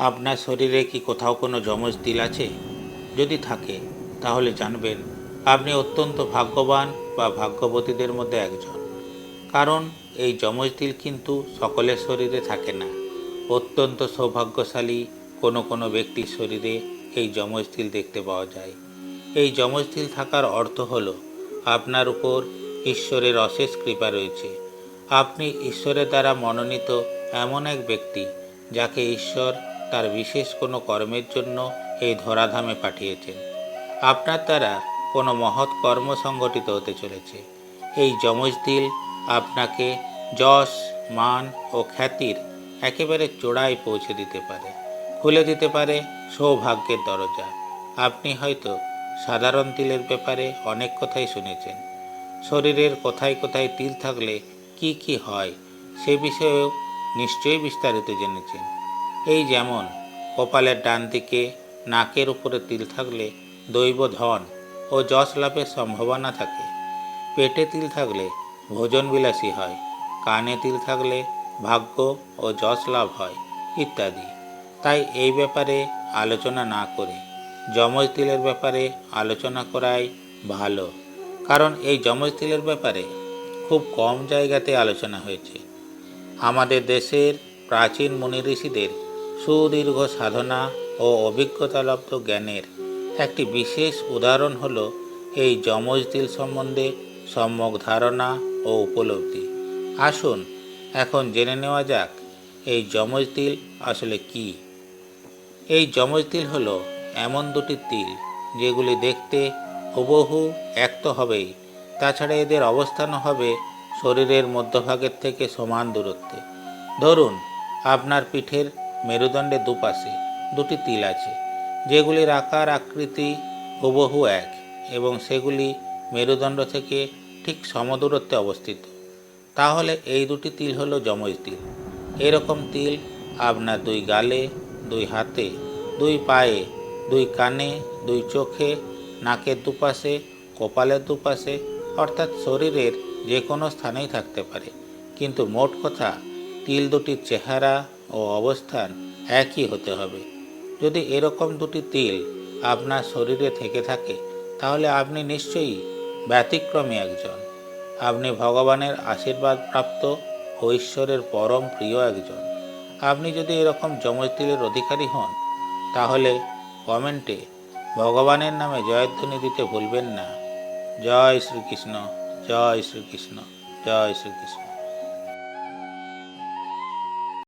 আপনার শরীরে কি কোথাও কোনো যমজ তিল আছে? যদি থাকে তাহলে জানবেন আপনি অত্যন্ত ভাগ্যবান বা ভাগ্যবতীদের মধ্যে একজন। কারণ এই যমজ তিল কিন্তু সকলের শরীরে থাকে না। অত্যন্ত সৌভাগ্যশালী কোনো কোনো ব্যক্তির শরীরে এই যমজ তিল দেখতে পাওয়া যায়। এই যমজ তিল থাকার অর্থ হলো আপনার উপর ঈশ্বরের অশেষ কৃপা রয়েছে। আপনি ঈশ্বরের দ্বারা মনোনীত এমন এক ব্যক্তি যাকে ঈশ্বর তার বিশেষ কোনো কর্মের জন্য এই ধরাধামে পাঠিয়েছেন। আপনার দ্বারা কোনো মহৎ কর্ম সংগঠিত হতে চলেছে। এই যমজ তিল আপনাকে যশ, মান ও খ্যাতির একেবারে চূড়ায় পৌঁছে দিতে পারে, খুলে দিতে পারে সৌভাগ্যের দরজা। আপনি হয়তো সাধারণ তিলের ব্যাপারে অনেক কথাই শুনেছেন। শরীরের কোথায় কোথায় তিল থাকলে কি কি হয় সে বিষয়েও নিশ্চয়ই বিস্তারিত জেনেছেন। এই যেমন কপালের ডান দিকে নাকের উপরে তিল থাকলে দৈব ধন ও যশ লাভের সম্ভাবনা থাকে। পেটে তিল থাকলে ভোজন বিলাসী হয়। কানে তিল থাকলে ভাগ্য ও যশ লাভ হয় ইত্যাদি। তাই এই ব্যাপারে আলোচনা না করে যমজ তিলের ব্যাপারে আলোচনা করাই ভালো। কারণ এই যমজ তিলের ব্যাপারে খুব কম জায়গাতে আলোচনা হয়েছে। আমাদের দেশের প্রাচীন মুনি ঋষিদের সুদীর্ঘ সাধনা ও অভিজ্ঞতালব্ধ জ্ঞানের একটি বিশেষ উদাহরণ হল এই যমজ তিল সম্বন্ধে সম্যক ধারণা ও উপলব্ধি। আসুন এখন জেনে নেওয়া যাক এই যমজ তিল আসলে কি। এই যমজ তিল হল এমন দুটি তিল যেগুলি দেখতে হুবহু এক তো হবেই, তাছাড়া এদের অবস্থানও হবে শরীরের মধ্যভাগের থেকে সমান দূরত্বে। ধরুন আপনার পিঠের মেরুদণ্ডের দুপাশে দুটি তিল আছে, যেগুলির আকার আকৃতি হুবহু এক এবং সেগুলি মেরুদণ্ড থেকে ঠিক সমদূরত্বে অবস্থিত। তাহলে এই দুটি তিল হলো যমজ তিল। এরকম তিল আপনার দুই গালে, দুই হাতে, দুই পায়ে, দুই কানে, দুই চোখে, নাকের দুপাশে, কপালের দুপাশে অর্থাৎ শরীরের যে কোনো স্থানেই থাকতে পারে। কিন্তু মোট কথা তিল দুটির চেহারা ও অবস্থান একই হতে হবে। যদি এরকম দুটি তিল আপনার শরীরে থেকে থাকে তাহলে আপনি নিশ্চয়ই ব্যতিক্রমী একজন। আপনি ভগবানের আশীর্বাদ প্রাপ্ত ও ঈশ্বরের পরম প্রিয় একজন। আপনি যদি এরকম যমজ তিলের অধিকারী হন তাহলে কমেন্টে ভগবানের নামে জয়ধ্বনি দিতে ভুলবেন না। জয় শ্রীকৃষ্ণ, জয় শ্রীকৃষ্ণ, জয় শ্রীকৃষ্ণ।